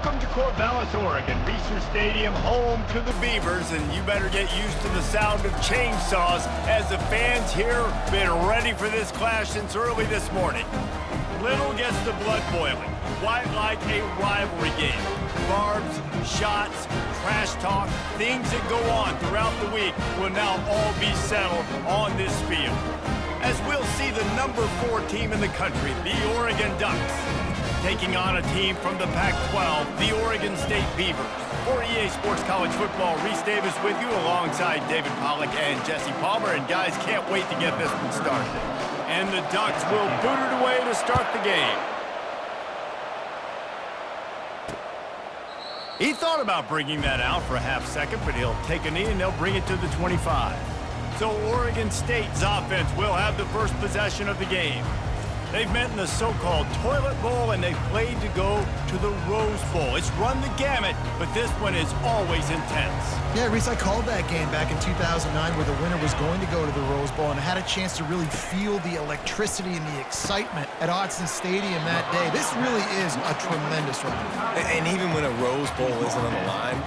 Welcome to Corvallis, Oregon, Research Stadium, home to the Beavers, and you better get used to the sound of chainsaws as the fans here have been ready for this clash since early this morning. Little gets the blood boiling, quite like a rivalry game. Barbs, shots, trash talk, things that go on throughout the week will now all be settled on this field. As we'll see the number 4 team in the country, the Oregon Ducks, taking on a team from the Pac-12, the Oregon State Beavers. For EA Sports College Football, Reese Davis with you alongside David Pollack and Jesse Palmer. And guys, can't wait to get this one started. And the Ducks will boot it away to start the game. He thought about bringing that out for a half second, but he'll take a knee and they'll bring it to the 25. So Oregon State's offense will have the first possession of the game. They've met in the so-called toilet bowl, and they've played to go to the Rose Bowl. It's run the gamut, but this one is always intense. Yeah, Reese, I called that game back in 2009 where the winner was going to go to the Rose Bowl, and I had a chance to really feel the electricity and the excitement at Autzen Stadium that day. This really is a tremendous rivalry. And even when a Rose Bowl isn't on the line,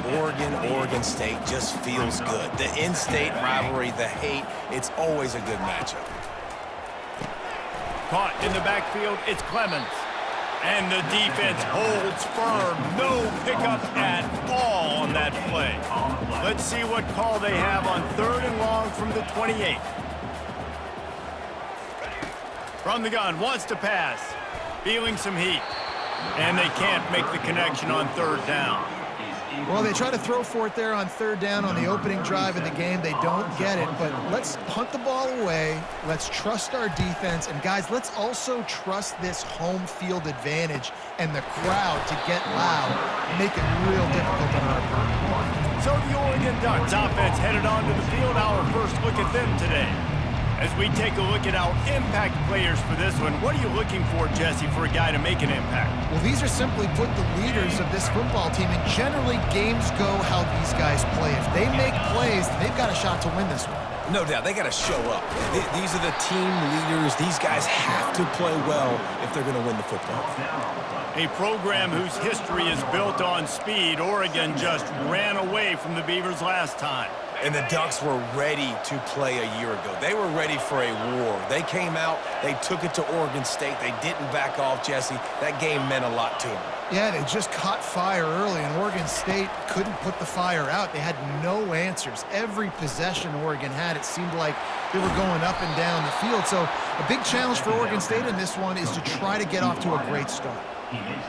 Oregon State just feels good. The in-state rivalry, the hate, it's always a good matchup. Caught in the backfield, it's Clemens. And the defense holds firm. No pickup at all on that play. Let's see what call they have on 3rd and long from the 28. From the gun, wants to pass. Feeling some heat. And they can't make the connection on 3rd down. Well, they try to throw for it there on 3rd down on the opening drive of the game. They don't get it, but let's punt the ball away. Let's trust our defense. And, guys, let's also trust this home field advantage and the crowd to get loud, make it real difficult on our opponent. So the Oregon Ducks offense headed onto the field. Our first look at them today. As we take a look at our impact players for this one, what are you looking for, Jesse, for a guy to make an impact? Well, these are simply put the leaders of this football team, and generally games go how these guys play. If they make plays, they've got a shot to win this one. No doubt, they got to show up. These are the team leaders. These guys have to play well if they're going to win the football game. A program whose history is built on speed. Oregon just ran away from the Beavers last time. And the Ducks were ready to play a year ago. They were ready for a war. They came out, they took it to Oregon State. They didn't back off, Jesse. That game meant a lot to them. Yeah, they just caught fire early, and Oregon State couldn't put the fire out. They had no answers. Every possession Oregon had, it seemed like they were going up and down the field. So a big challenge for Oregon State in this one is to try to get off to a great start.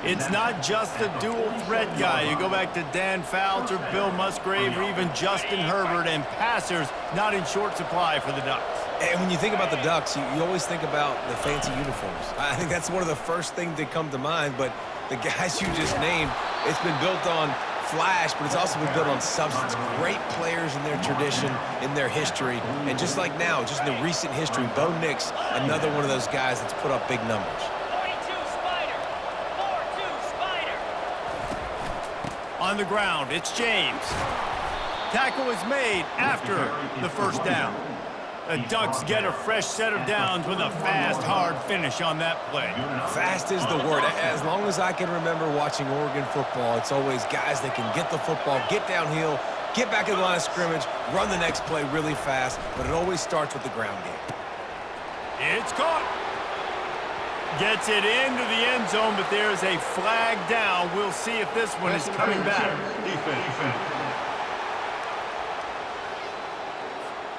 It's not just the dual threat guy. You go back to Dan Fouts or Bill Musgrave or even Justin Herbert, and passers not in short supply for the Ducks. And when you think about the Ducks, you always think about the fancy uniforms. I think that's one of the first things that come to mind, but the guys you just named, it's been built on flash, but it's also been built on substance. Great players in their tradition, in their history, and just like now, just in the recent history, Bo Nix, another one of those guys that's put up big numbers. On the ground, it's James. Tackle is made after the first down. The Ducks get a fresh set of downs with a fast, hard finish on that play. Fast is the word. As long as I can remember watching Oregon football, it's always guys that can get the football, get downhill, get back in the line of scrimmage, run the next play really fast, but it always starts with the ground game. It's caught. Gets it into the end zone, but there's a flag down. We'll see if this one is coming back.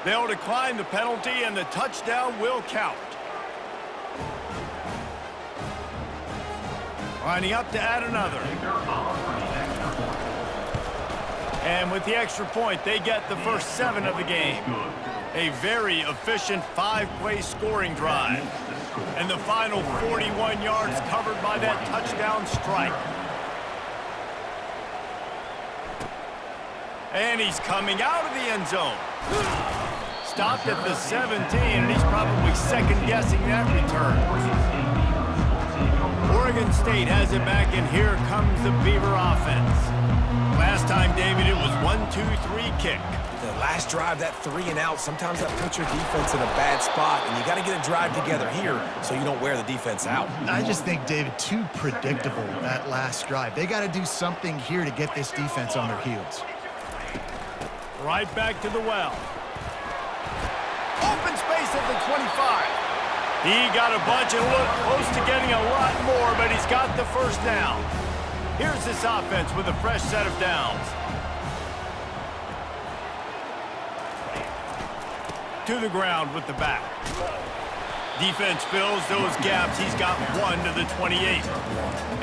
They'll decline the penalty, and the touchdown will count. Lining up to add another. And with the extra point, they get the first 7 of the game. A very efficient 5-play scoring drive. And the final 41 yards covered by that touchdown strike. And he's coming out of the end zone. Stopped at the 17, and he's probably second-guessing that return. Oregon State has it back, and here comes the Beaver offense. Last time, David, it was 1-2-3 kick. The last drive, that 3 and out, sometimes that puts your defense in a bad spot, and you got to get a drive together here so you don't wear the defense out. I just think, David, too predictable, that last drive. They got to do something here to get this defense on their heels. Right back to the well. Open space at the 25. He got a bunch and looked close to getting a lot more, but he's got the first down. Here's this offense with a fresh set of downs. To the ground with the back. Defense fills those gaps. He's got 1 to the 28.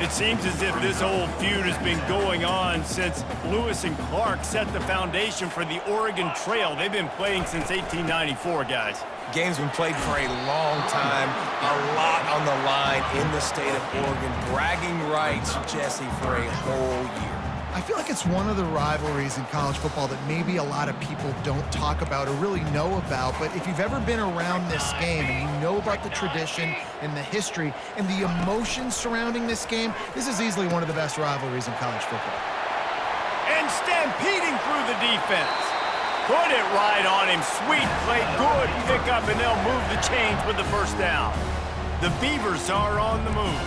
It seems as if this old feud has been going on since Lewis and Clark set the foundation for the Oregon Trail. They've been playing since 1894, guys. Game's been played for a long time, a lot on the line in the state of Oregon. Bragging rights, Jesse, for a whole year. I feel like it's one of the rivalries in college football that maybe a lot of people don't talk about or really know about, but if you've ever been around this game and you know about the tradition and the history and the emotions surrounding this game, this is easily one of the best rivalries in college football. And stampeding through the defense. Put it right on him. Sweet play, good pickup, and they'll move the chains with the first down. The Beavers are on the move.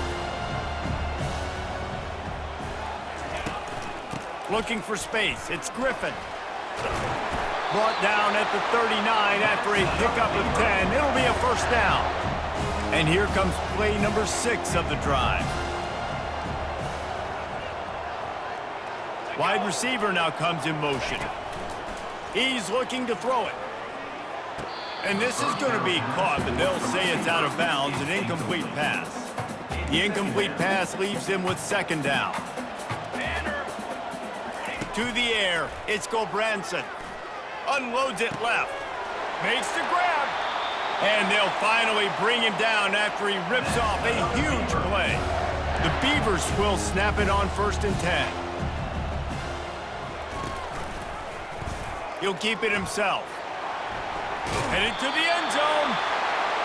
Looking for space. It's Griffin. Brought down at the 39 after a pickup of 10. It'll be a first down. And here comes play number 6 of the drive. Wide receiver now comes in motion. He's looking to throw it. And this is going to be caught, but they'll say it's out of bounds, an incomplete pass. The incomplete pass leaves him with second down. To the air, it's Gulbranson. Unloads it left. Makes the grab. And they'll finally bring him down after he rips off a huge play. The Beavers will snap it on 1st and 10. He'll keep it himself. Headed to the end zone.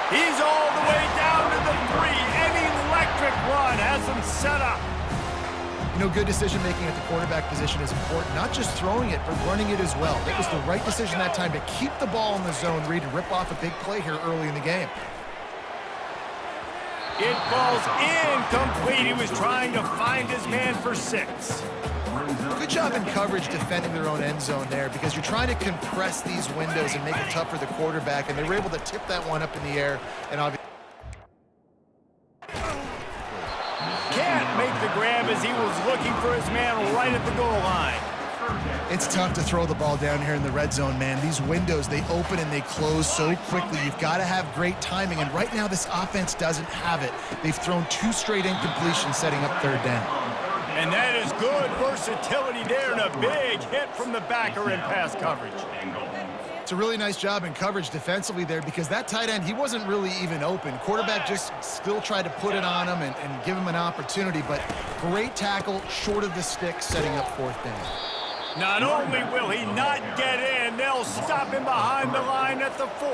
He's all the way down to the 3. An electric run has him set up. You know, good decision-making at the quarterback position is important. Not just throwing it, but running it as well. It was the right decision that time to keep the ball in the zone read and rip off a big play here early in the game. It falls incomplete. He was trying to find his man for 6. Good job in coverage defending their own end zone there because you're trying to compress these windows and make it tough for the quarterback, and they were able to tip that one up in the air and obviously can't make the grab as he was looking for his man right at the goal line. It's tough to throw the ball down here in the red zone, man. These windows, they open and they close so quickly. You've got to have great timing, and right now this offense doesn't have it. They've thrown 2 straight incompletions setting up 3rd down. And that is good versatility there and a big hit from the backer in pass coverage. It's a really nice job in coverage defensively there because that tight end, he wasn't really even open. Quarterback just still tried to put it on him and give him an opportunity, but great tackle short of the stick setting up 4th down. Not only will he not get in, they'll stop him behind the line at the 4.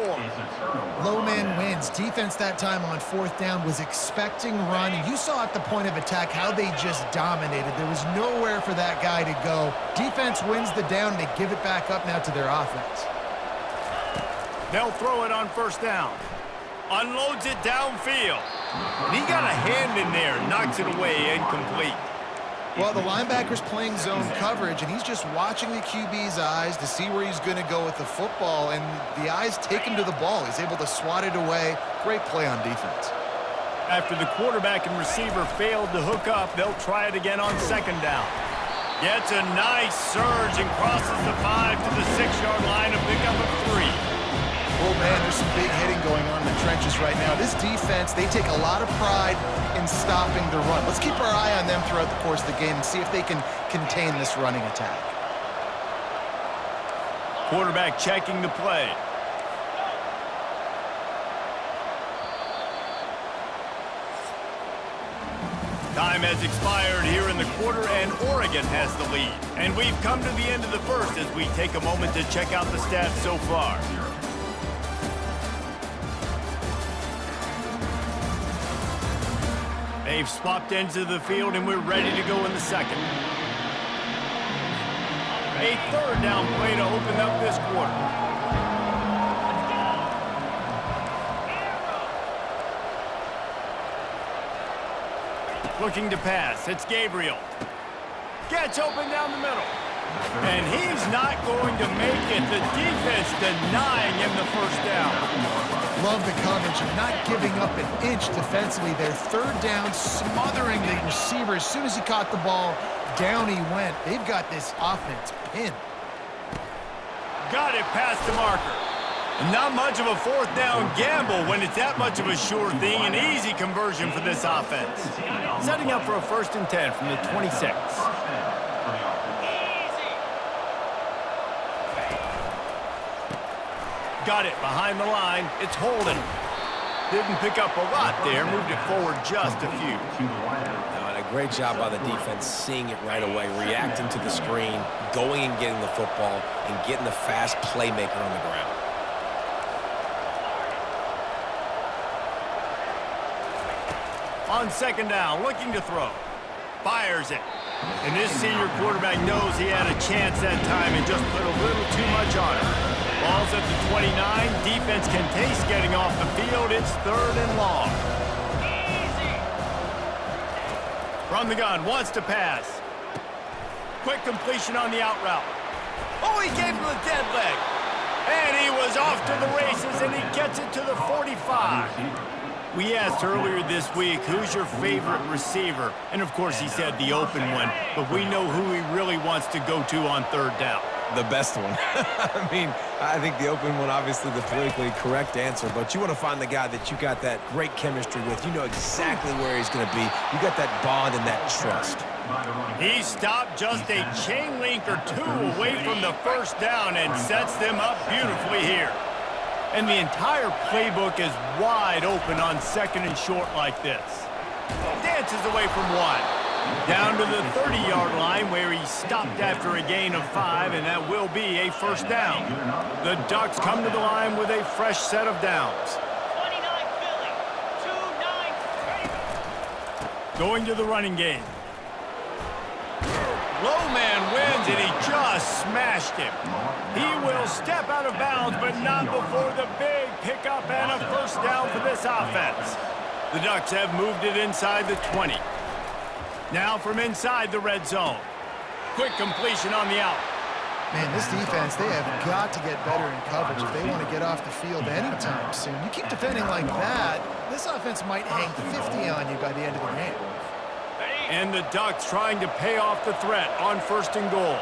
Low man wins. Defense that time on 4th down was expecting run, and you saw at the point of attack how they just dominated. There was nowhere for that guy to go. Defense wins the down, and they give it back up now to their offense. They'll throw it on 1st down. Unloads it downfield. He got a hand in there, knocks it away, incomplete. Well, the linebacker's playing zone coverage, and he's just watching the QB's eyes to see where he's going to go with the football, and the eyes take him to the ball. He's able to swat it away. Great play on defense. After the quarterback and receiver failed to hook up, they'll try it again on 2nd down. Gets a nice surge and crosses the 5 to the 6-yard line to pick up a 3. Oh, man, there's some big hitting going on in the trenches right now. This defense, they take a lot of pride in stopping the run. Let's keep our eye on them throughout the course of the game and see if they can contain this running attack. Quarterback checking the play. Time has expired here in the quarter, and Oregon has the lead. And we've come to the end of the first as we take a moment to check out the stats so far. They've swapped ends of the field, and we're ready to go in the second. A third down play to open up this quarter. Looking to pass. It's Gabriel. Gets open down the middle. And he's not going to make it. The defense denying him the first down. Love the coverage, not giving up an inch defensively. Their third down, smothering the receiver. As soon as he caught the ball, down he went. They've got this offense pinned. Got it past the marker. Not much of a fourth down gamble when it's that much of a sure thing. An easy conversion for this offense. Setting up for a 1st and 10 from the 26. Got it behind the line. It's holding. Didn't pick up a lot there. Moved it forward just a few. No, and a great job by the defense seeing it right away, reacting to the screen, going and getting the football, and getting the fast playmaker on the ground. On 2nd down, looking to throw. Fires it. And this senior quarterback knows he had a chance that time and just put a little too much on it. Ball's at the 29. Defense can taste getting off the field. It's 3rd and long. From the gun, wants to pass. Quick completion on the out route. Oh, he gave him the dead leg. And he was off to the races, and he gets it to the 45. We asked earlier this week, who's your favorite receiver? And, of course, he said the open one. But we know who he really wants to go to on 3rd down. The best one. I mean, I think the open one, obviously the politically correct answer, but you want to find the guy that you got that great chemistry with. You know exactly where he's going to be. You got that bond and that trust. He stopped just a chain link or two away from the 1st down and sets them up beautifully here. And the entire playbook is wide open on 2nd and short like this. Dances away from 1. Down to the 30-yard line where he stopped after a gain of 5, and that will be a 1st down. The Ducks come to the line with a fresh set of downs. 29 Philly, 2-9 Going to the running game. Low man wins, and he just smashed him. He will step out of bounds, but not before the big pickup and a 1st down for this offense. The Ducks have moved it inside the 20. Now from inside the red zone. Quick completion on the out. Man, this defense, they have got to get better in coverage if they want to get off the field anytime soon. You keep defending like that, this offense might hang 50 on you by the end of the game. And the Ducks trying to pay off the threat on 1st and goal.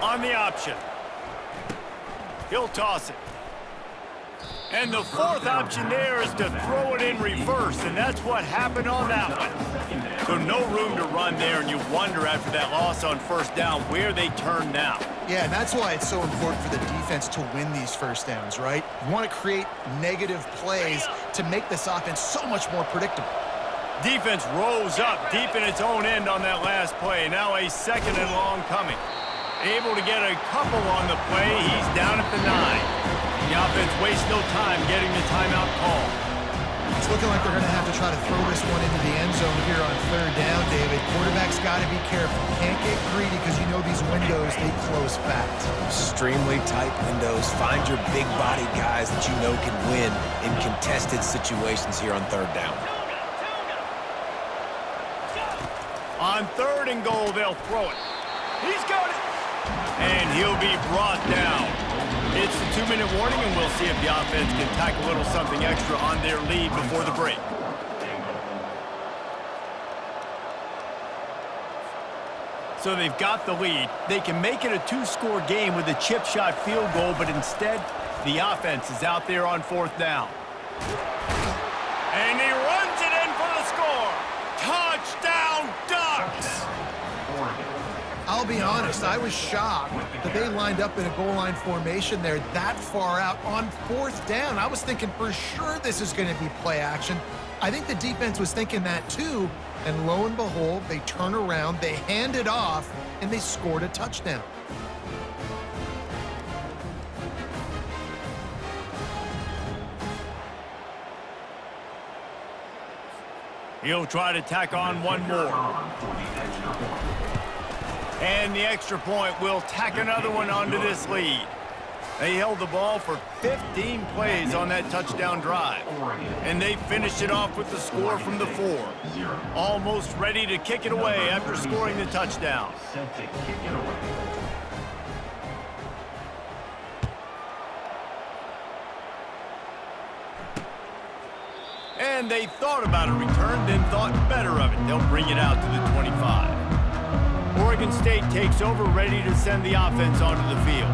On the option. He'll toss it. And the 4th option there is to throw it in reverse, and that's what happened on that one. So no room to run there, and you wonder after that loss on 1st down where they turn now. Yeah, and that's why it's so important for the defense to win these 1st downs, right? You want to create negative plays to make this offense so much more predictable. Defense rose up deep in its own end on that last play. Now a 2nd and long coming. Able to get a couple on the play. He's down at the 9. The offense wastes no time getting the timeout call. It's looking like they're going to have to try to throw this one into the end zone here on 3rd down, David. Quarterback's got to be careful. Can't get greedy because you know these windows, they close fast. Extremely tight windows. Find your big body guys that you know can win in contested situations here on 3rd down. On 3rd and goal, they'll throw it. He's got it. And he'll be brought down. It's the 2-minute warning, and we'll see if the offense can tack a little something extra on their lead before the break. So they've got the lead. They can make it a 2-score game with a chip shot field goal, but instead, the offense is out there on 4th down. And he runs it in for the score. Touchdown, Ducks! I'll be honest, I was shocked that they lined up in a goal line formation there that far out on 4th down. I was thinking for sure this is going to be play action. I think the defense was thinking that too, and lo and behold, they turn around, they hand it off, and they scored a touchdown. He'll try to tack on one more. And the extra point will tack another one onto this lead. They held the ball for 15 plays on that touchdown drive. And they finished it off with the score from the 4. Almost ready to kick it away after scoring the touchdown. And they thought about a return, then thought better of it. They'll bring it out to the 25. Oregon State takes over, ready to send the offense onto the field.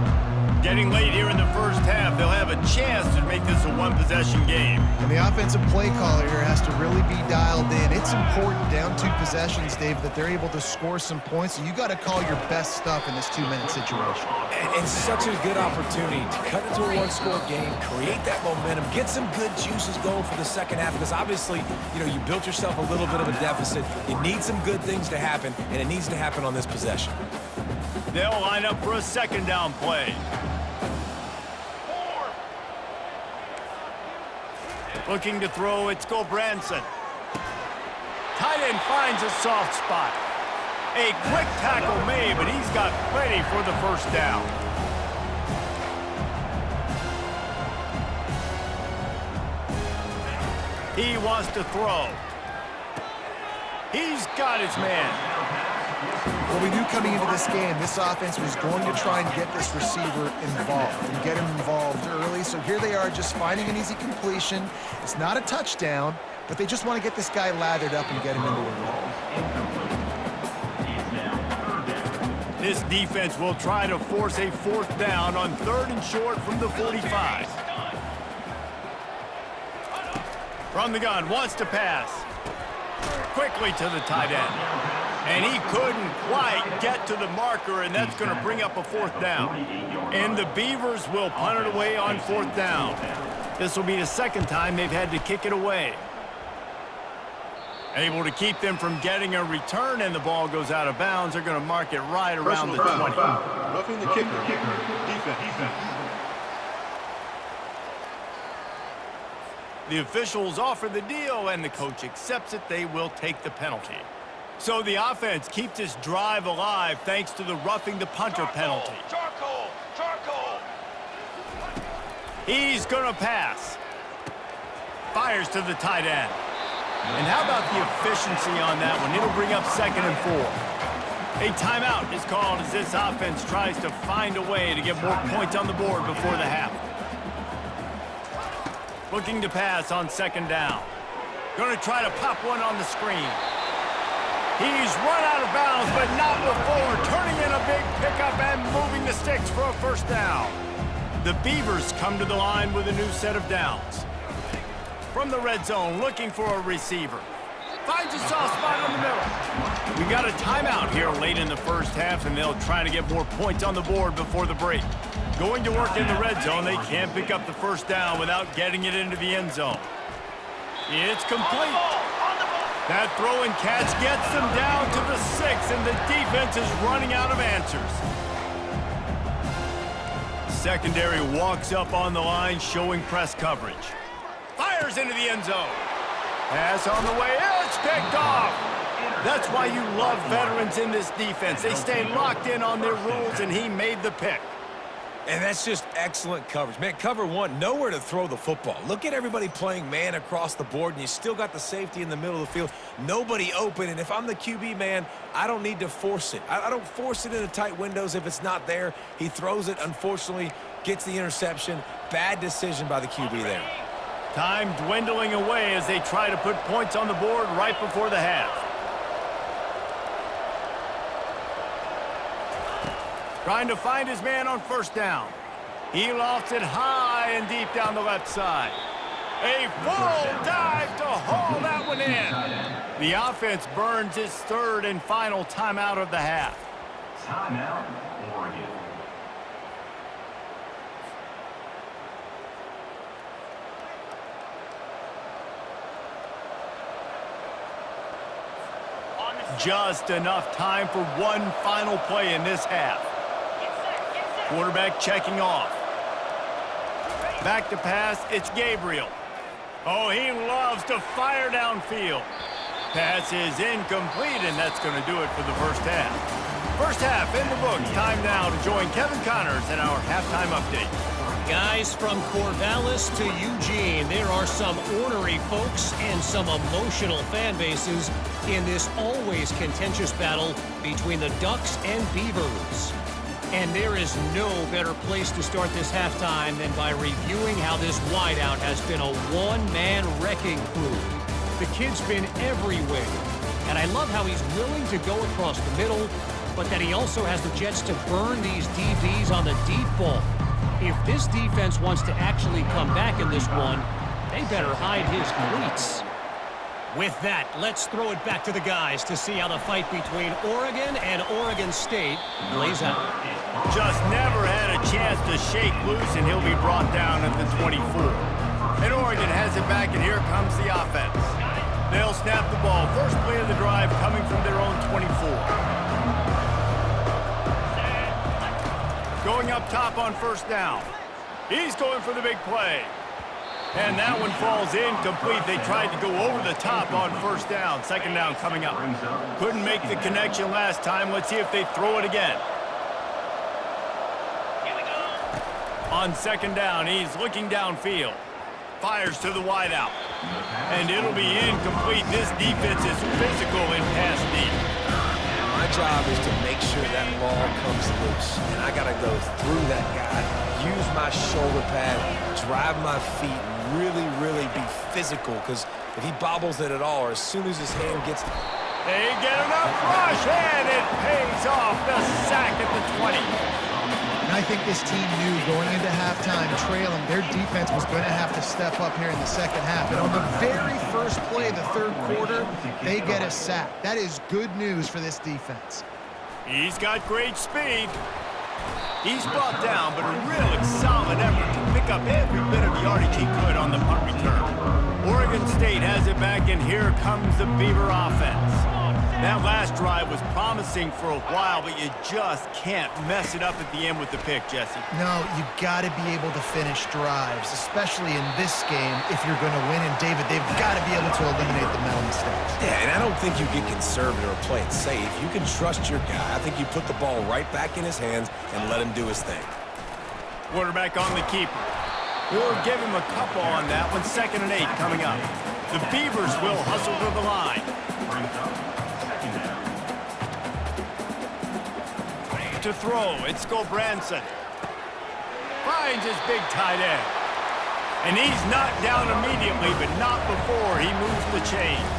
Getting late here in the first half, they'll have a chance to make this a one-possession game. And the offensive play caller here has to really be dialed in. It's important down 2 possessions, Dave, that they're able to score some points. So you got to call your best stuff in this 2-minute situation. And such a good opportunity to cut into a one-score game, create that momentum, get some good juices going for the second half. Because obviously, you built yourself a little bit of a deficit. You need some good things to happen, and it needs to happen on this possession. They'll line up for a second down play. Looking to throw, it's Branson. Tight end finds a soft spot. A quick tackle made, but he's got plenty for the first down. He wants to throw. He's got his man. Well, we knew coming into this game, this offense was going to try and get this receiver involved and get him involved early. So here they are just finding an easy completion. It's not a touchdown, but they just want to get this guy lathered up and get him into the run. This defense will try to force a 4th down on 3rd and short from the 45. From the gun, wants to pass. Quickly to the tight end. And he couldn't quite get to the marker, and that's going to bring up a 4th down. And the Beavers will punt it away on 4th down. This will be the second time they've had to kick it away. Able to keep them from getting a return, and the ball goes out of bounds. They're going to mark it right around the 20. Roughing the kicker. Defense. The officials offer the deal, and the coach accepts it. They will take the penalty. So the offense keeps this drive alive thanks to the roughing the punter penalty. Charcoal. He's going to pass. Fires to the tight end. And how about the efficiency on that one? It'll bring up 2nd and 4. A timeout is called as this offense tries to find a way to get more points on the board before the half. Looking to pass on 2nd down. Going to try to pop one on the screen. He's run out of bounds, but not before turning in a big pickup and moving the sticks for a 1st down. The Beavers come to the line with a new set of downs. From the red zone, looking for a receiver. Finds a soft spot in the middle. We got a timeout here late in the first half, and they'll try to get more points on the board before the break. Going to work in the red zone, they can't pick up the 1st down without getting it into the end zone. It's complete. That throw and catch gets them down to the 6, and the defense is running out of answers. Secondary walks up on the line, showing press coverage. Fires into the end zone. Pass on the way. It's picked off. That's why you love veterans in this defense. They stay locked in on their rules, and he made the pick. And that's just excellent coverage. Man, cover 1, nowhere to throw the football. Look at everybody playing man across the board, and you still got the safety in the middle of the field. Nobody open, and if I'm the QB, man, I don't need to force it. I don't force it into tight windows if it's not there. He throws it, unfortunately, gets the interception. Bad decision by the QB there. Time dwindling away as they try to put points on the board right before the half. Trying to find his man on 1st down. He lofts it high and deep down the left side. A full dive to haul that one in. The offense burns its 3rd and final timeout of the half. Timeout, Oregon. Just enough time for one final play in this half. Quarterback checking off. Back to pass, it's Gabriel. Oh, he loves to fire downfield. Pass is incomplete, and that's going to do it for the first half. First half in the books. Time now to join Kevin Connors in our halftime update. Guys, from Corvallis to Eugene, there are some ornery folks and some emotional fan bases in this always contentious battle between the Ducks and Beavers. And there is no better place to start this halftime than by reviewing how this wideout has been a one-man wrecking crew. The kid's been everywhere, and I love how he's willing to go across the middle, but that he also has the jets to burn these DBs on the deep ball. If this defense wants to actually come back in this one, they better hide his cleats. With that, let's throw it back to the guys to see how the fight between Oregon and Oregon State plays out. Just never had a chance to shake loose, and he'll be brought down at the 24. And Oregon has it back, and here comes the offense. They'll snap the ball. First play of the drive coming from their own 24. Going up top on first down. He's going for the big play. And that one falls incomplete. They tried to go over the top on first down. Second down coming up. Couldn't make the connection last time. Let's see if they throw it again. On second down, he's looking downfield. Fires to the wideout. And it'll be incomplete. This defense is physical in pass deep. My job is to make sure that ball comes loose. And I got to go through that guy, use my shoulder pad, drive my feet, really be physical. Because if he bobbles it at all, or as soon as his hand gets... They get enough rush, and it pays off. The sack at the 20. And I think this team knew going into halftime trailing, their defense was going to have to step up here in the second half. And on the very first play of the third quarter, they get a sack. That is good news for this defense. He's got great speed. He's brought down, but a really solid effort to pick up every bit of yardage he could on the punt return. Oregon State has it back, and here comes the Beaver offense. That last drive was promising for a while, but you just can't mess it up at the end with the pick, Jesse. No, you got to be able to finish drives, especially in this game if you're going to win. And, David, they've got to be able to eliminate the mental mistakes. Yeah, and I don't think you get conservative or play it safe. You can trust your guy. I think you put the ball right back in his hands and let him do his thing. Quarterback on the keeper. We'll give him a couple on that one. 2nd and 8 coming up. The Beavers will hustle to the line. To throw, it's Gulbranson. Finds his big tight end. And he's knocked down immediately, but not before he moves the chains.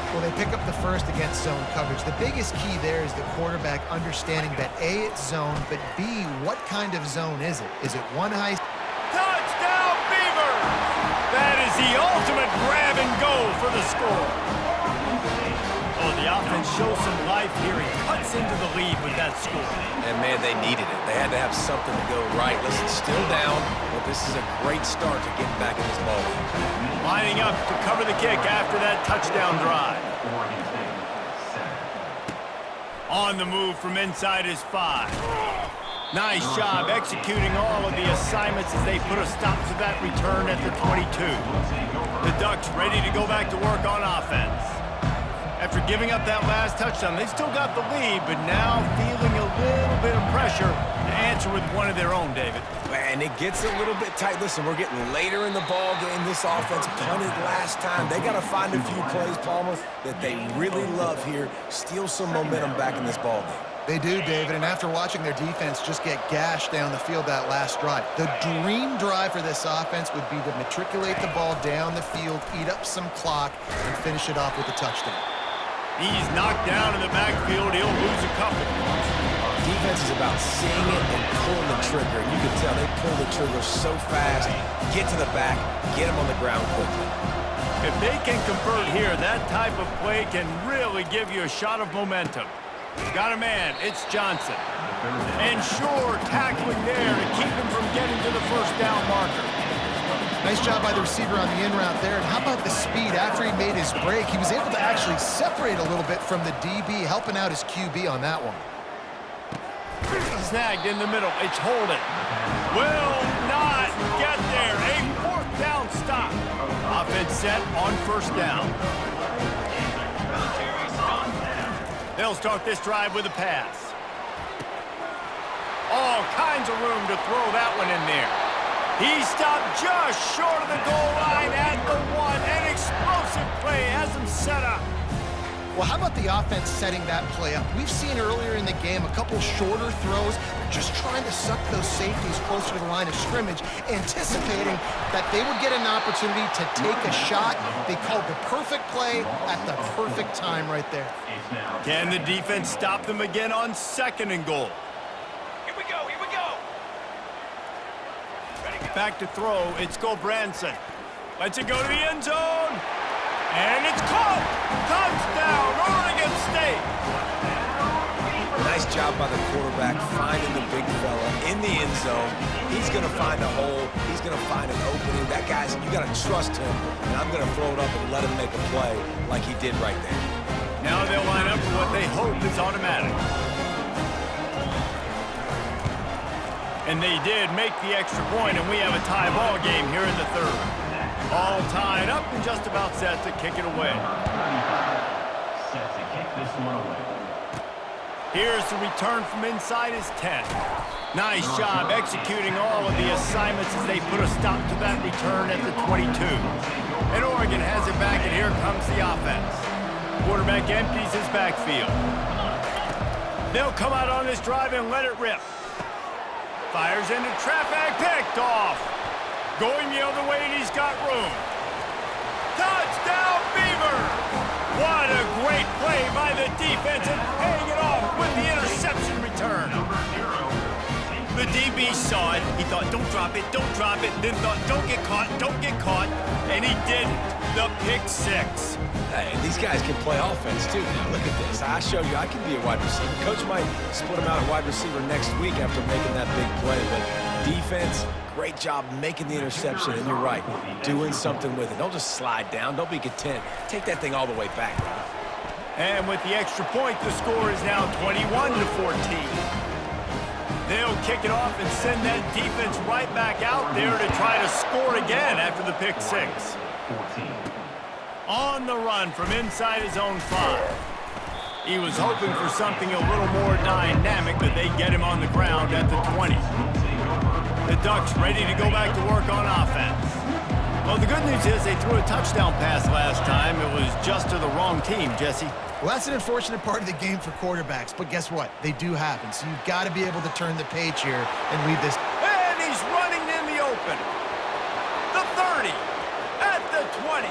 Well, they pick up the first against zone coverage. The biggest key there is the quarterback understanding that A, it's zone, but B, what kind of zone is it? Is it one high? Touchdown, Beavers! That is the ultimate grab and go for the score. Oh, the offense shows some life here. He cuts into the lead with that score. And, man, they needed it. They had to have something to go right. Listen, still down, but this is a great start to getting back in this ball game. Lining up to cover the kick after that touchdown drive. On the move from inside his 5. Nice job executing all of the assignments as they put a stop to that return at the 22. The Ducks ready to go back to work on offense. After giving up that last touchdown, they still got the lead, but now feeling a little bit of pressure to answer with one of their own, David. And it gets a little bit tight. Listen, we're getting later in the ball game. This offense punted last time. They got to find a few plays, Palmer, that they really love here. Steal some momentum back in this ball game. They do, David, and after watching their defense just get gashed down the field that last drive, the dream drive for this offense would be to matriculate the ball down the field, eat up some clock, and finish it off with a touchdown. He's knocked down in the backfield. He'll lose a couple. Defense is about seeing it and pulling the trigger. You can tell they pull the trigger so fast, get to the back, get him on the ground quickly. If they can convert here, that type of play can really give you a shot of momentum. Got a man. It's Johnson. And sure, tackling there to keep him from getting to the first down marker. Nice job by the receiver on the in route there. And how about the speed? After he made his break, he was able to actually separate a little bit from the DB, helping out his QB on that one. Snagged in the middle. It's Holden. Will not get there. A 4th down stop. Offense set on first down. They'll start this drive with a pass. All kinds of room to throw that one in there. He stopped just short of the goal line at the 1. An explosive play has him set up. Well, how about the offense setting that play up? We've seen earlier in the game a couple shorter throws. They're just trying to suck those safeties closer to the line of scrimmage, anticipating that they would get an opportunity to take a shot. They called the perfect play at the perfect time right there. Can the defense stop them again on 2nd and goal? Here we go, here we go. Back to throw, it's Branson. Lets it go to the end zone. And it's caught! Touchdown, Oregon State! Nice job by the quarterback finding the big fella in the end zone. He's going to find a hole. He's going to find an opening. That guy's, you got to trust him, and I'm going to throw it up and let him make a play like he did right there. Now they'll line up for what they hope is automatic. And they did make the extra point, and we have a tie ball game here in the 3rd. All tied up and just about set to kick it away. Set to kick this one away. Here's the return from inside his 10. Nice job executing all of the assignments as they put a stop to that return at the 22. And Oregon has it back, and here comes the offense. Quarterback empties his backfield. They'll come out on this drive and let it rip. Fires into traffic, picked off. Going the other way, and he's got room. Touchdown, Beavers! What a great play by the defense and paying it off with the interception return. The DB saw it. He thought, don't drop it, don't drop it. Then thought, don't get caught, don't get caught. And he didn't. The pick 6. Hey, these guys can play offense, too. Now, look at this. I showed you I can be a wide receiver. Coach might split him out at wide receiver next week after making that big play. But defense, great job making the interception. And you're right, doing something with it. Don't just slide down. Don't be content. Take that thing all the way back, brother. And with the extra point, the score is now 21-14. They'll kick it off and send that defense right back out there to try to score again after the pick 6. 14. On the run from inside his own 5. He was hoping for something a little more dynamic, but they get him on the ground at the 20. The Ducks ready to go back to work on offense. Well, the good news is they threw a touchdown pass last time. It was just to the wrong team, Jesse. Well, that's an unfortunate part of the game for quarterbacks, but guess what? They do happen, so you've got to be able to turn the page here and lead this. And he's running in the open. The 30, at the 20.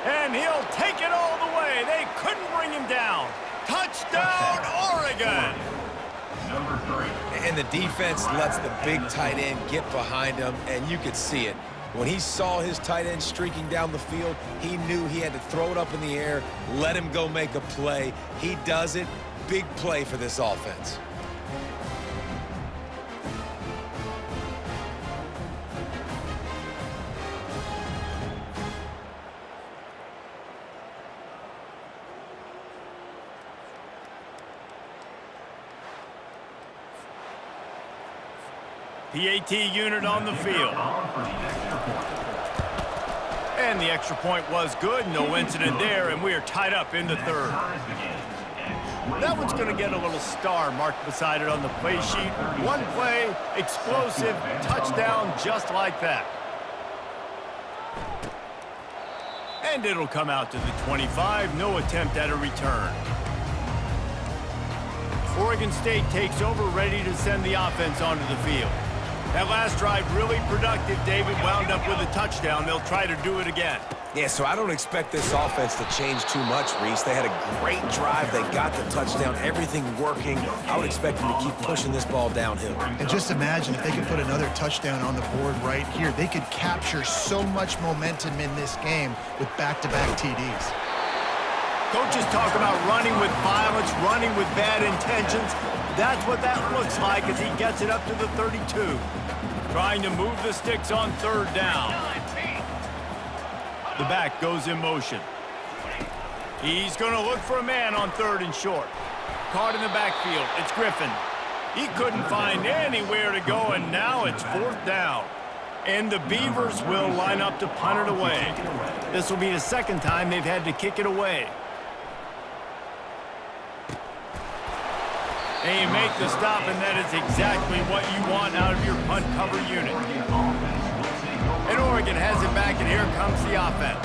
And he'll take it all the way. They couldn't bring him down. Touchdown, Oregon! Number 3. And the defense lets the big tight end get behind him, and you could see it. When he saw his tight end streaking down the field, he knew he had to throw it up in the air, let him go make a play. He does it. Big play for this offense. PAT unit on the field. And the extra point was good. No incident there, and we are tied up in the 3rd. That one's going to get a little star marked beside it on the play sheet. One play, explosive, touchdown, just like that. And it'll come out to the 25. No attempt at a return. Oregon State takes over, ready to send the offense onto the field. That last drive really productive. David wound up with a touchdown. They'll try to do it again. Yeah, so I don't expect this offense to change too much, Reese. They had a great drive. They got the touchdown, everything working. I would expect them to keep pushing this ball downhill. And just imagine if they could put another touchdown on the board right here. They could capture so much momentum in this game with back-to-back TDs. Coaches talk about running with violence, running with bad intentions. That's what that looks like as he gets it up to the 32. Trying to move the sticks on 3rd down. The back goes in motion. He's going to look for a man on 3rd and short. Caught in the backfield. It's Griffin. He couldn't find anywhere to go, and now it's 4th down. And the Beavers will line up to punt it away. This will be the 2nd time they've had to kick it away. And you make the stop, and that is exactly what you want out of your punt cover unit. And Oregon has it back, and here comes the offense.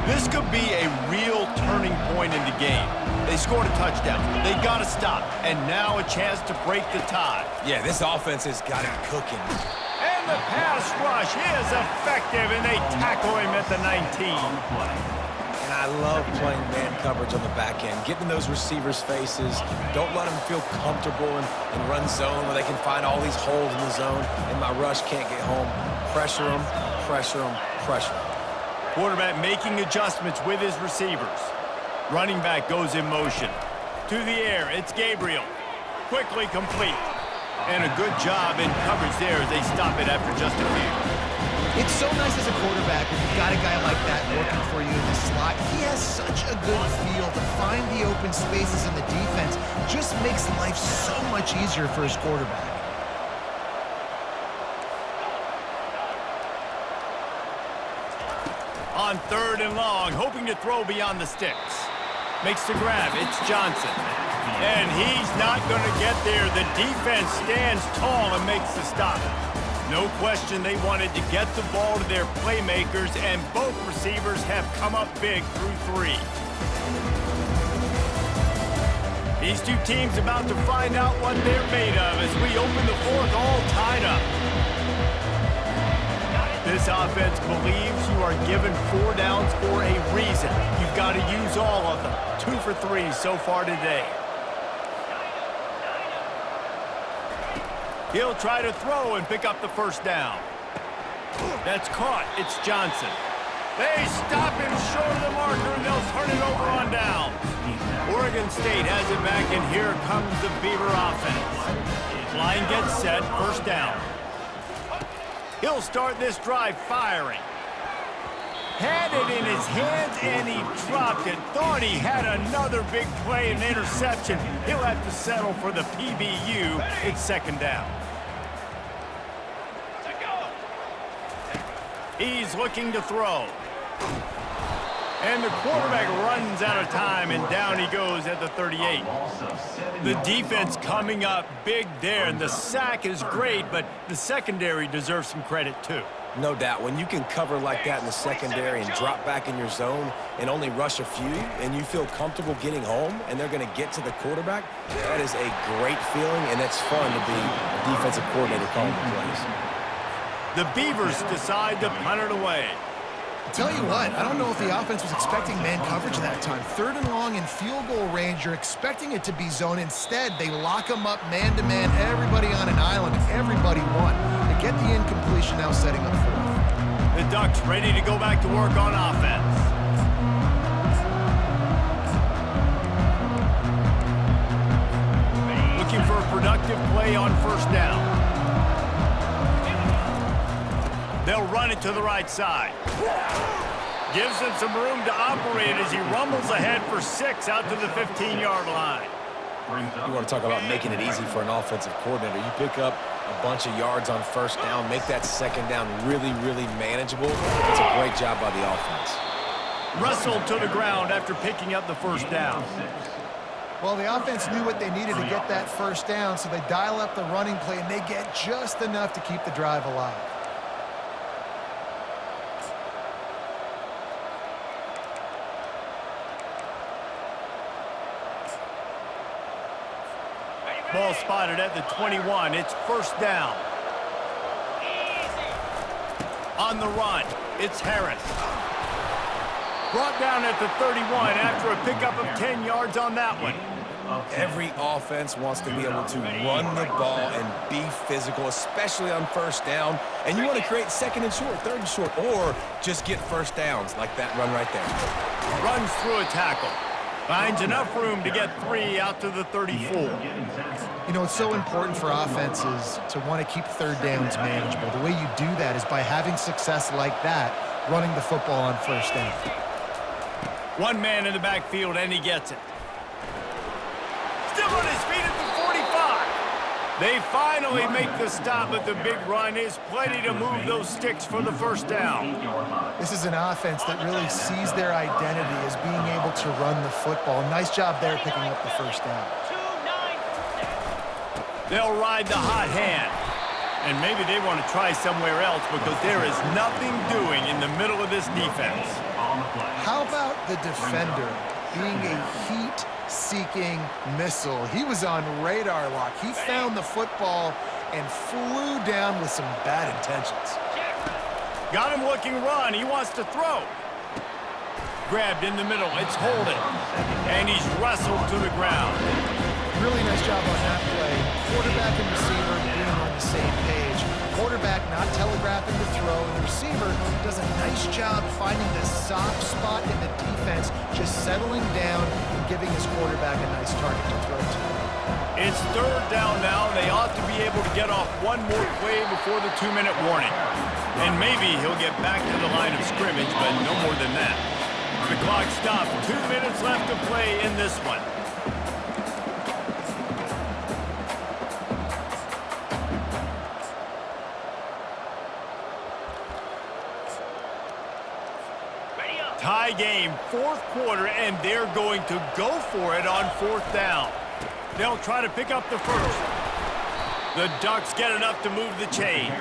This could be a real turning point in the game. They scored a touchdown. They got to stop, and now a chance to break the tie. Yeah, this offense has got it cooking. And the pass rush is effective, and they tackle him at the 19. And I love playing man coverage on the back end, getting in those receivers' faces. Don't let them feel comfortable in run zone where they can find all these holes in the zone, and my rush can't get home. Pressure them, pressure them, pressure them. Quarterback making adjustments with his receivers. Running back goes in motion. To the air, it's Gabriel. Quickly complete. And a good job in coverage there as they stop it after just a few. It's so nice as a quarterback when you've got a guy like that working for you in the slot. He has such a good feel to find the open spaces in the defense. Just makes life so much easier for his quarterback. On 3rd and long, hoping to throw beyond the sticks. Makes the grab. It's Johnson. And he's not going to get there. The defense stands tall and makes the stop. No question they wanted to get the ball to their playmakers, and both receivers have come up big through 3. These two teams about to find out what they're made of as we open the 4th all tied up. This offense believes you are given 4 downs for a reason. You've got to use all of them. 2 for 3 so far today. He'll try to throw and pick up the 1st down. That's caught. It's Johnson. They stop him short of the marker, and they'll turn it over on downs. Oregon State has it back, and here comes the Beaver offense. Line gets set. 1st down. He'll start this drive firing. Had it in his hands, and he dropped it. Thought he had another big play and interception. He'll have to settle for the PBU. It's 2nd down. He's looking to throw. And the quarterback runs out of time, and down he goes at the 38. The defense coming up big there, and the sack is great, but the secondary deserves some credit too. No doubt. When you can cover like that in the secondary and drop back in your zone and only rush a few, and you feel comfortable getting home, and they're going to get to the quarterback, that is a great feeling, and it's fun to be a defensive coordinator calling the plays. The Beavers decide to punt it away. Tell you what, I don't know if the offense was expecting man coverage that time. 3rd and long in field goal range, you're expecting it to be zone. Instead, they lock them up man-to-man, everybody on an island, everybody won. They get the incompletion, now setting up 4th. The Ducks ready to go back to work on offense. Looking for a productive play on 1st down. They'll run it to the right side. Gives him some room to operate as he rumbles ahead for 6 out to the 15-yard line. You want to talk about making it easy for an offensive coordinator. You pick up a bunch of yards on 1st down, make that 2nd down really, really manageable. It's a great job by the offense. Wrestled to the ground after picking up the 1st down. Well, the offense knew what they needed to get that 1st down, so they dial up the running play, and they get just enough to keep the drive alive. Ball spotted at the 21. It's 1st down. On the run, it's Harris. Brought down at the 31 after a pickup of 10 yards on that one. Every offense wants to be able to run the ball and be physical, especially on 1st down. And you want to create 2nd and short, 3rd and short, or just get 1st downs like that run right there. Runs through a tackle. Finds enough room to get 3 out to the 34. You know, it's so important for offenses to want to keep 3rd downs manageable. The way you do that is by having success like that, running the football on 1st down. One man in the backfield, and he gets it. Still on his feet at the 45. They finally make the stop, but the big run is plenty to move those sticks for the 1st down. This is an offense that really sees their identity as being able to run the football. Nice job there picking up the 1st down. They'll ride the hot hand. And maybe they want to try somewhere else because there is nothing doing in the middle of this defense. How about the defender being a heat-seeking missile? He was on radar lock. He found the football and flew down with some bad intentions. Got him looking run. He wants to throw. Grabbed in the middle. It's holding. And he's wrestled to the ground. Really nice job on that play. Quarterback and receiver being on the same page. Quarterback not telegraphing the throw, and the receiver does a nice job finding the soft spot in the defense, just settling down and giving his quarterback a nice target to throw to. It's third down now. They ought to be able to get off one more play before the 2-minute warning. And maybe he'll get back to the line of scrimmage, but no more than that. The clock stopped. 2 minutes left to play in this one. Tie game, fourth quarter, and they're going to go for it on fourth down. They'll try to pick up the first. The Ducks get enough to move the chains.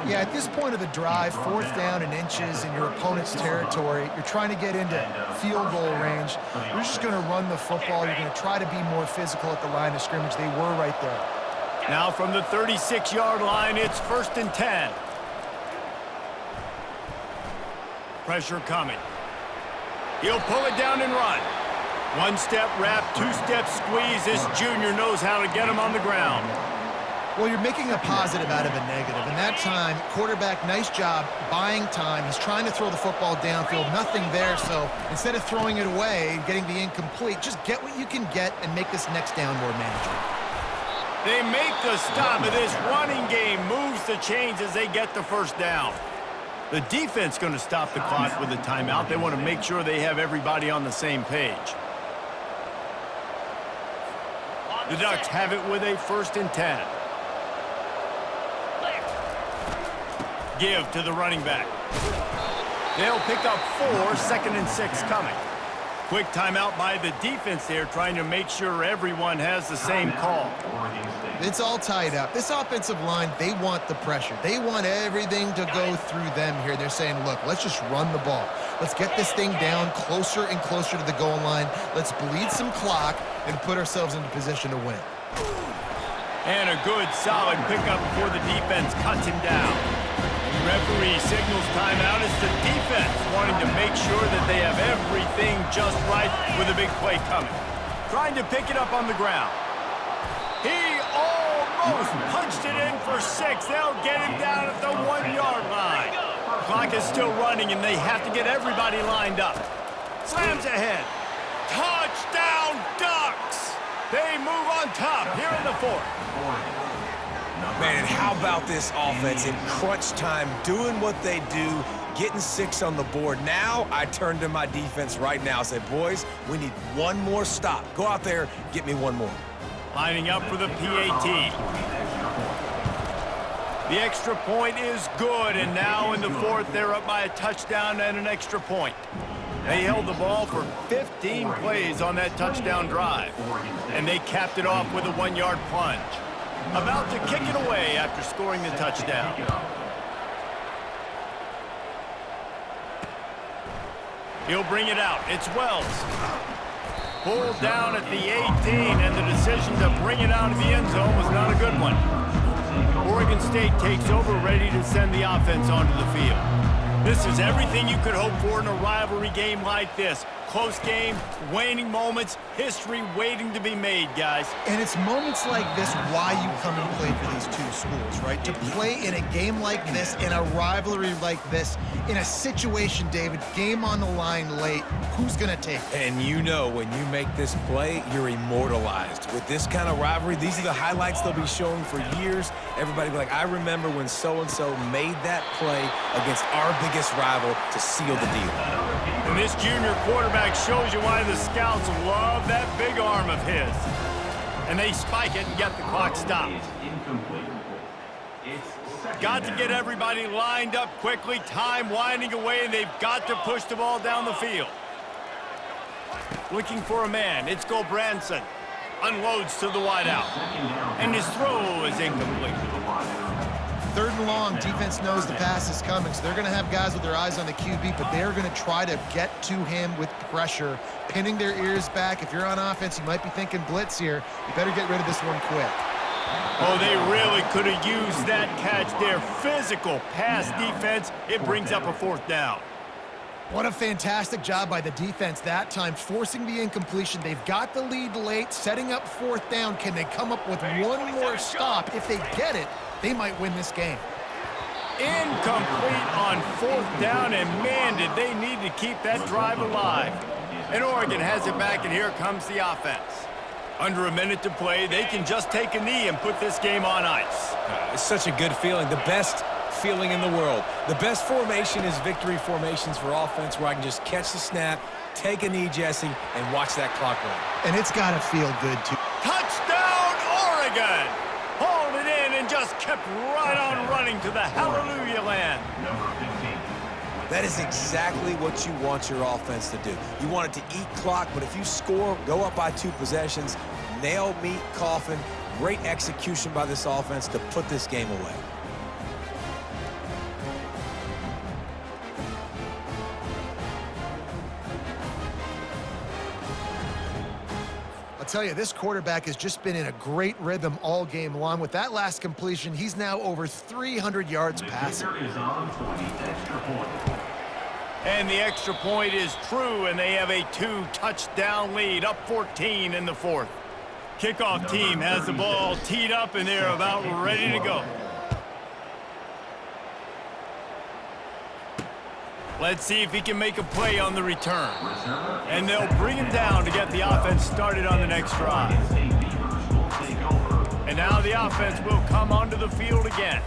Yeah, at this point of the drive, fourth down and inches in your opponent's territory, you're trying to get into field goal range. You're just going to run the football. You're going to try to be more physical at the line of scrimmage. They were right there. Now from the 36-yard line, it's 1st and 10. Pressure coming. He'll pull it down and run. One-step wrap, two-step squeeze. This junior knows how to get him on the ground. Well, you're making a positive out of a negative. And that time, quarterback, nice job buying time. He's trying to throw the football downfield. Nothing there, so instead of throwing it away and getting the incomplete, just get what you can get and make this next down more manageable. They make the stop of this running game, moves the chains as they get the first down. The defense going to stop the clock with a timeout. They want to make sure they have everybody on the same page. The Ducks have it with a 1st and 10. Give to the running back. They'll pick up 4, 2nd and 6 coming. Quick timeout by the defense there, trying to make sure everyone has the same call. It's all tied up. This offensive line, they want the pressure. They want everything to go through them here. They're saying, look, let's just run the ball. Let's get this thing down closer and closer to the goal line. Let's bleed some clock and put ourselves into position to win. And a good, solid pickup before the defense cuts him down. Referee signals timeout. It's the defense wanting to make sure that they have everything just right with a big play coming. Trying to pick it up on the ground. He almost punched it in for 6. They'll get him down at the 1-yard line. Clock is still running, and they have to get everybody lined up. Slams ahead. Touchdown, Ducks! They move on top here in the 4th. Man, and how about this offense in crunch time, doing what they do, getting 6 on the board. Now I turn to my defense right now and say, boys, we need one more stop. Go out there, get me one more. Lining up for the PAT. The extra point is good, and now in the 4th, they're up by a touchdown and an extra point. They held the ball for 15 plays on that touchdown drive, and they capped it off with a 1-yard plunge. About to kick it away after scoring the touchdown. He'll bring it out. It's Wells. Pulled down at the 18, and the decision to bring it out of the end zone was not a good one. Oregon State takes over, ready to send the offense onto the field. This is everything you could hope for in a rivalry game like this. Close game, waning moments, history waiting to be made, guys. And it's moments like this why you come and play for these two schools, right? To play in a game like this, in a rivalry like this, in a situation, David, game on the line late, who's going to take it? And you know when you make this play, you're immortalized. With this kind of rivalry, these are the highlights they'll be showing for years. Everybody will be like, I remember when so-and-so made that play against our biggest rival to seal the deal. And this junior quarterback shows you why the scouts love that big arm of his. And they spike it and get the clock stopped. Got to get everybody lined up quickly. Time winding away, and they've got to push the ball down the field. Looking for a man. It's Gulbranson. Unloads to the wideout. And his throw is incomplete. 3rd and long, defense knows the pass is coming, so they're going to have guys with their eyes on the QB, but they're going to try to get to him with pressure, pinning their ears back. If you're on offense, you might be thinking blitz here. You better get rid of this one quick. Oh, they really could have used that catch there. Physical pass defense. It brings up a 4th down. What a fantastic job by the defense that time, forcing the incompletion. They've got the lead late, setting up 4th down. Can they come up with one more stop? If they get it, they might win this game. Incomplete on 4th down, and man, did they need to keep that drive alive. And Oregon has it back, and here comes the offense. Under a minute to play, they can just take a knee and put this game on ice. It's such a good feeling. The best feeling in the world. The best formation is victory formations for offense, where I can just catch the snap, take a knee, Jesse, and watch that clock run. And it's got to feel good, too. Touchdown, Oregon! Hauled it in and just kept right on running to the hallelujah land. That is exactly what you want your offense to do. You want it to eat clock, but if you score, go up by 2 possessions, nail, meet, coffin, great execution by this offense to put this game away. I'll tell you, this quarterback has just been in a great rhythm all game long. With that last completion, he's now over 300 yards passing. And the extra point is true, and they have a 2-touchdown lead, up 14 in the 4th. Kickoff team has the ball teed up, and they're about ready to go. Let's see if he can make a play on the return. And they'll bring him down to get the offense started on the next drive. And now the offense will come onto the field again.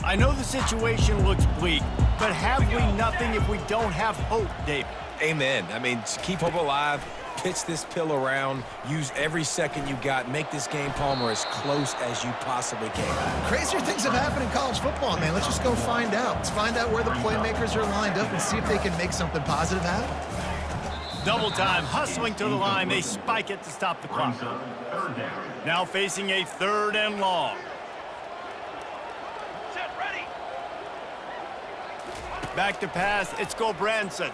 I know the situation looks bleak, but have we nothing if we don't have hope, David? Amen. I mean, keep hope alive, pitch this pill around, use every second you got, make this game, Palmer, as close as you possibly can. Crazier things have happened in college football, man. Let's just go find out. Let's find out where the playmakers are lined up and see if they can make something positive happen. Double time, hustling to the line. They spike it to stop the clock. Now facing a 3rd and long. Back to pass, it's Gulbranson.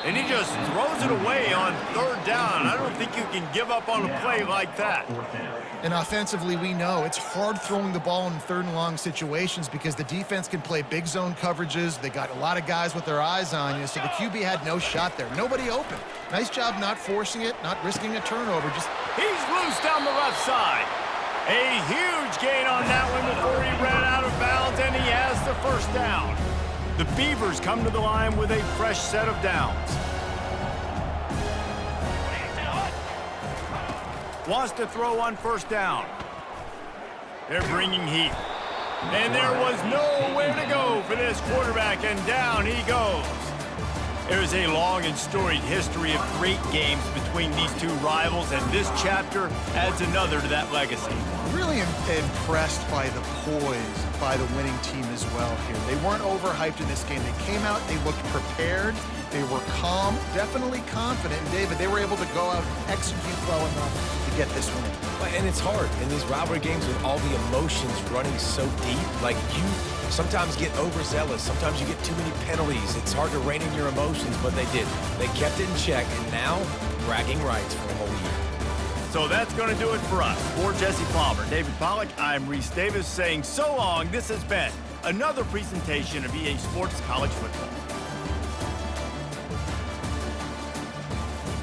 And he just throws it away on 3rd down. I don't think you can give up on a play like that. And offensively, we know it's hard throwing the ball in 3rd and long situations because the defense can play big zone coverages. They got a lot of guys with their eyes on you, so the QB had no shot there. Nobody open. Nice job not forcing it, not risking a turnover. He's loose down the left side. A huge gain on that one before he ran out of bounds, and he has the 1st down. The Beavers come to the line with a fresh set of downs. Wants to throw on 1st down. They're bringing heat. And there was nowhere to go for this quarterback, and down he goes. There's a long and storied history of great games between these 2 rivals, and this chapter adds another to that legacy. Really impressed by the poise by the winning team as well here. They weren't overhyped in this game. They came out, they looked prepared, they were calm, definitely confident. And David, they were able to go out and execute well enough to get this win. And it's hard in these rivalry games with all the emotions running so deep. Like, you sometimes get overzealous. Sometimes you get too many penalties. It's hard to rein in your emotions, but they did. They kept it in check, and now bragging rights for the whole year. So that's going to do it for us. For Jesse Palmer, David Pollack, I'm Reese Davis saying so long. This has been another presentation of EA Sports College Football.